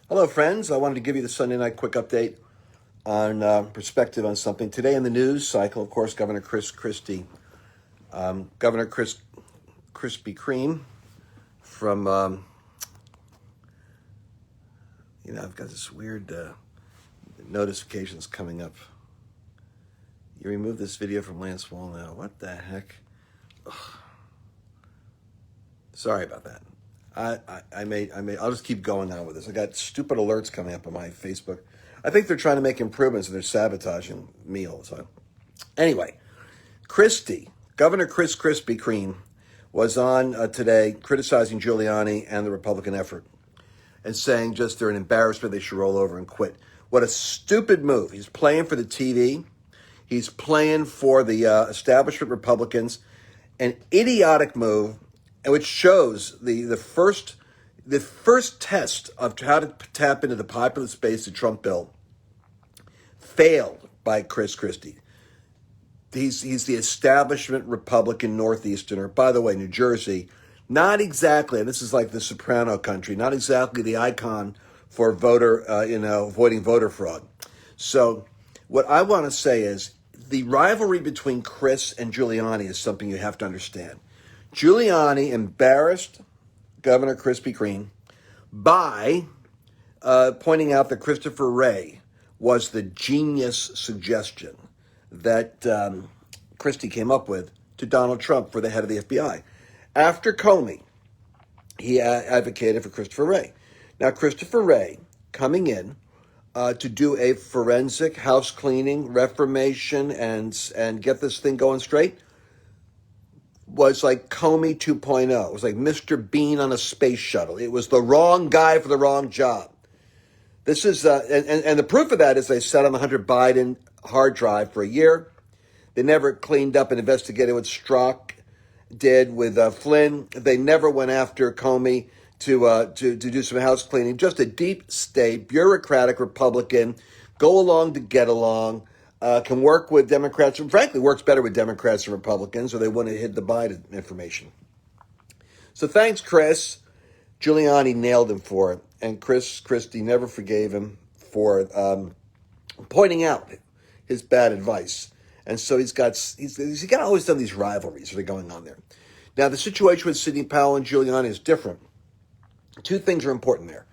Hello, friends. I wanted to give you the Sunday night quick update on perspective on something. Today in the news cycle, of course, Governor Krispy Kreme from, I've got this weird notifications coming up. You removed this video from Lance Wallnau. What the heck? Ugh. Sorry about that. I'll just keep going on with this. I got stupid alerts coming up on my Facebook. I think they're trying to make improvements and they're sabotaging me all the time. Anyway, Governor Krispy Kreme was on today criticizing Giuliani and the Republican effort and saying just they're an embarrassment, they should roll over and quit. What a stupid move. He's playing for the TV. He's playing for the establishment Republicans. An idiotic move, which shows the first test of how to tap into the populist base, the Trump bill, failed by Chris Christie. He's the establishment Republican Northeasterner. By the way, New Jersey, not exactly, and this is like the Soprano country, not exactly the icon for avoiding voter fraud. So what I want to say is the rivalry between Chris and Giuliani is something you have to understand. Giuliani embarrassed Governor Krispy Kreme by pointing out that Christopher Wray was the genius suggestion that Christie came up with to Donald Trump for the head of the FBI. After Comey, he advocated for Christopher Wray. Now, Christopher Wray coming in to do a forensic house cleaning, reformation, and get this thing going straight was like Comey 2.0. It was like Mr. Bean on a space shuttle. It was the wrong guy for the wrong job. This is, and the proof of that is they sat on the Hunter Biden hard drive for a year. They never cleaned up and investigated what Strzok did with Flynn. They never went after Comey to do some house cleaning. Just a deep state, bureaucratic Republican, go along to get along. Can work with Democrats, and frankly works better with Democrats and Republicans, or they wouldn't have hid the Biden information. So thanks, Chris. Giuliani nailed him for it, and Christie never forgave him for pointing out his bad advice. And so he's got always done these rivalries that are going on there. Now the situation with Sidney Powell and Giuliani is different. Two things are important there.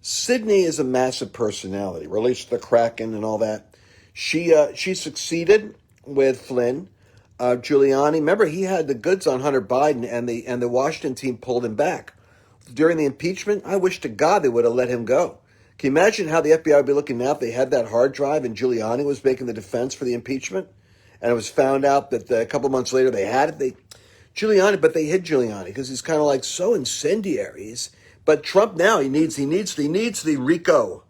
Sidney is a massive personality, released the Kraken and all that. She succeeded with Flynn. Giuliani, remember, he had the goods on Hunter Biden, and the Washington team pulled him back. During the impeachment, I wish to God they would have let him go. Can you imagine how the FBI would be looking now if they had that hard drive and Giuliani was making the defense for the impeachment? And it was found out that a couple months later they had it. But they hid Giuliani because he's kind of like so incendiary. But Trump now, he needs the RICO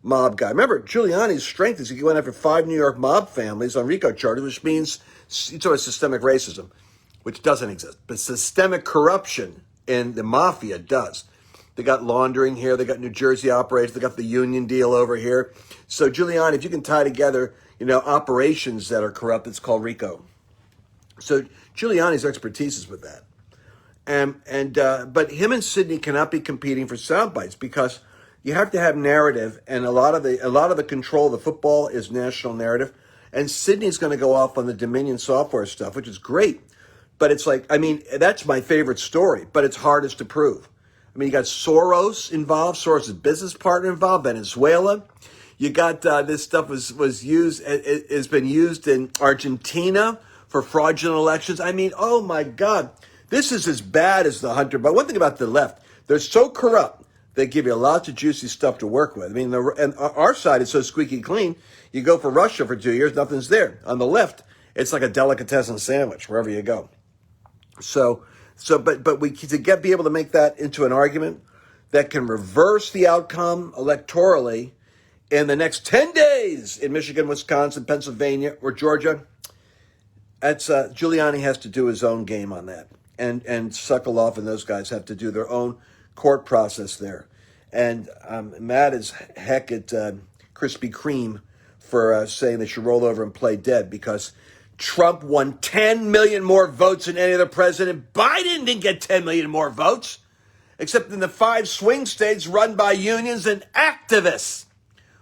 mob guy. Remember, Giuliani's strength is he went after 5 New York mob families on RICO charges, which means sort of systemic racism, which doesn't exist. But systemic corruption in the mafia does. They got laundering here. They got New Jersey operations. They got the union deal over here. So Giuliani, if you can tie together, operations that are corrupt, it's called RICO. So Giuliani's expertise is with that. But him and Sidney cannot be competing for sound bites because you have to have narrative, and a lot of the control of the football is national narrative. And Sidney's going to go off on the Dominion software stuff, which is great. But it's like, that's my favorite story, but it's hardest to prove. You got Soros involved, Soros' business partner involved, Venezuela. You got this stuff has been used in Argentina for fraudulent elections. Oh my God, this is as bad as the Hunter. But one thing about the left, they're so corrupt. They give you lots of juicy stuff to work with. And our side is so squeaky clean. You go for Russia for 2 years, nothing's there. On the left, it's like a delicatessen sandwich wherever you go. But we be able to make that into an argument that can reverse the outcome electorally in the next 10 days in Michigan, Wisconsin, Pennsylvania, or Georgia. That's Giuliani has to do his own game on that, and Sokoloff and those guys have to do their own court process there. And I'm mad as heck at Krispy Kreme for saying they should roll over and play dead because Trump won 10 million more votes than any other president. Biden didn't get 10 million more votes. except in the 5 swing states run by unions and activists,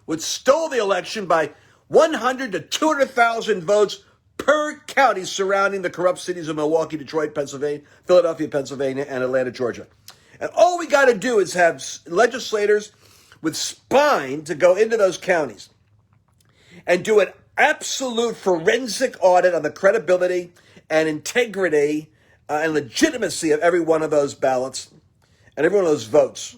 which stole the election by 100 to 200,000 votes per county surrounding the corrupt cities of Milwaukee, Detroit, Pennsylvania, Philadelphia, Pennsylvania, and Atlanta, Georgia. And all we got to do is have legislators with spine to go into those counties and do an absolute forensic audit on the credibility and integrity and legitimacy of every one of those ballots and every one of those votes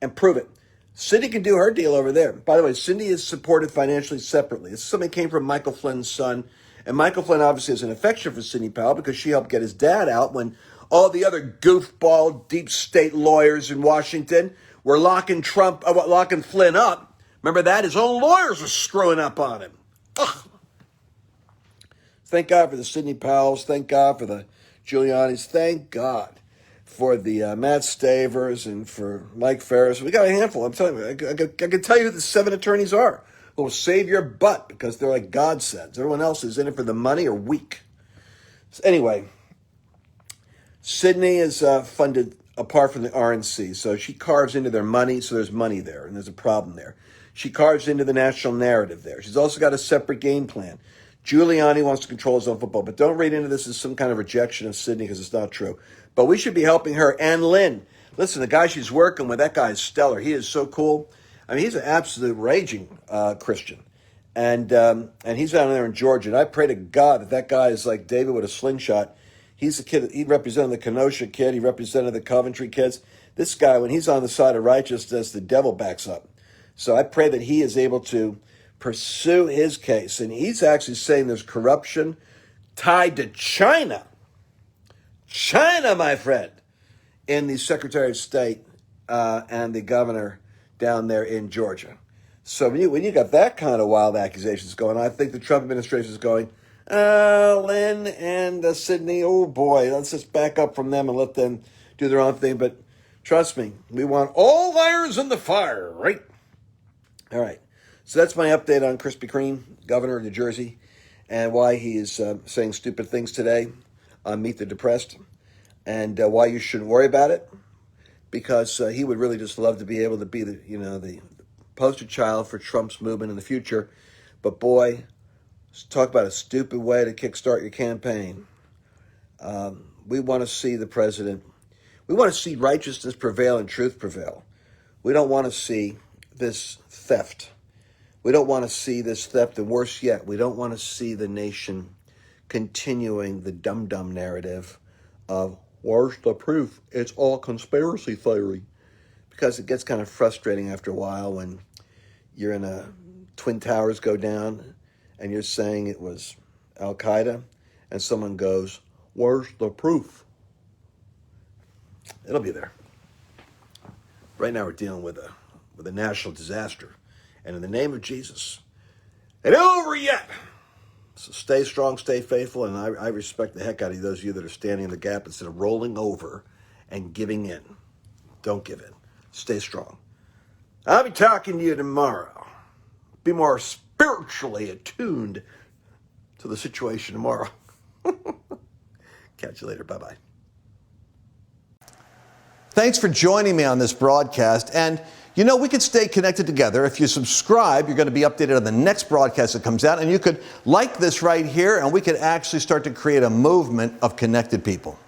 and prove it. Cindy can do her deal over there. By the way, Cindy is supported financially separately. This is something that came from Michael Flynn's son. And Michael Flynn obviously has an affection for Sidney Powell because she helped get his dad out when all the other goofball deep state lawyers in Washington were locking Flynn up. Remember that? His own lawyers were screwing up on him. Ugh. Thank God for the Sidney Powells. Thank God for the Giulianis. Thank God for the Matt Stavers and for Mike Ferris. We got a handful. I'm telling you, I can tell you who the 7 attorneys are who will save your butt because they're like godsends. Everyone else is in it for the money or weak. So anyway, Sidney is funded apart from the RNC. So she carves into their money, so there's money there, and there's a problem there. She carves into the national narrative there. She's also got a separate game plan. Giuliani wants to control his own football, but don't read into this as some kind of rejection of Sidney because it's not true. But we should be helping her and Lynn. Listen, the guy she's working with, that guy is stellar. He is so cool. I mean, he's an absolute raging Christian. And he's down there in Georgia. And I pray to God that guy is like David with a slingshot. He's the kid. He represented the Kenosha kid. He represented the Coventry kids. This guy, when he's on the side of righteousness, the devil backs up. So I pray that he is able to pursue his case. And he's actually saying there's corruption tied to China. China, my friend, in the Secretary of State and the governor down there in Georgia. So when you got that kind of wild accusations going on, I think the Trump administration is going, Lynn and Sidney, oh boy, let's just back up from them and let them do their own thing. But trust me, we want all irons in the fire, right? All right. So that's my update on Krispy Kreme, governor of New Jersey, and why he is saying stupid things today on Meet the Depressed, and why you shouldn't worry about it, because he would really just love to be able to be the poster child for Trump's movement in the future. But boy, talk about a stupid way to kickstart your campaign. We want to see the president. We want to see righteousness prevail and truth prevail. We don't want to see this theft. We don't want to see this theft, and worse yet, we don't want to see the nation continuing the dumb narrative of, where's the proof? It's all conspiracy theory. Because it gets kind of frustrating after a while when you're in a Twin Towers go down and you're saying it was Al-Qaeda, and someone goes, where's the proof? It'll be there. Right now we're dealing with a national disaster. And in the name of Jesus, it ain't over yet. So stay strong, stay faithful, and I respect the heck out of those of you that are standing in the gap instead of rolling over and giving in. Don't give in. Stay strong. I'll be talking to you tomorrow. Be more spiritually attuned to the situation tomorrow. Catch you later. Bye-bye. Thanks for joining me on this broadcast. And we could stay connected together. If you subscribe, you're going to be updated on the next broadcast that comes out. And you could like this right here, and we could actually start to create a movement of connected people.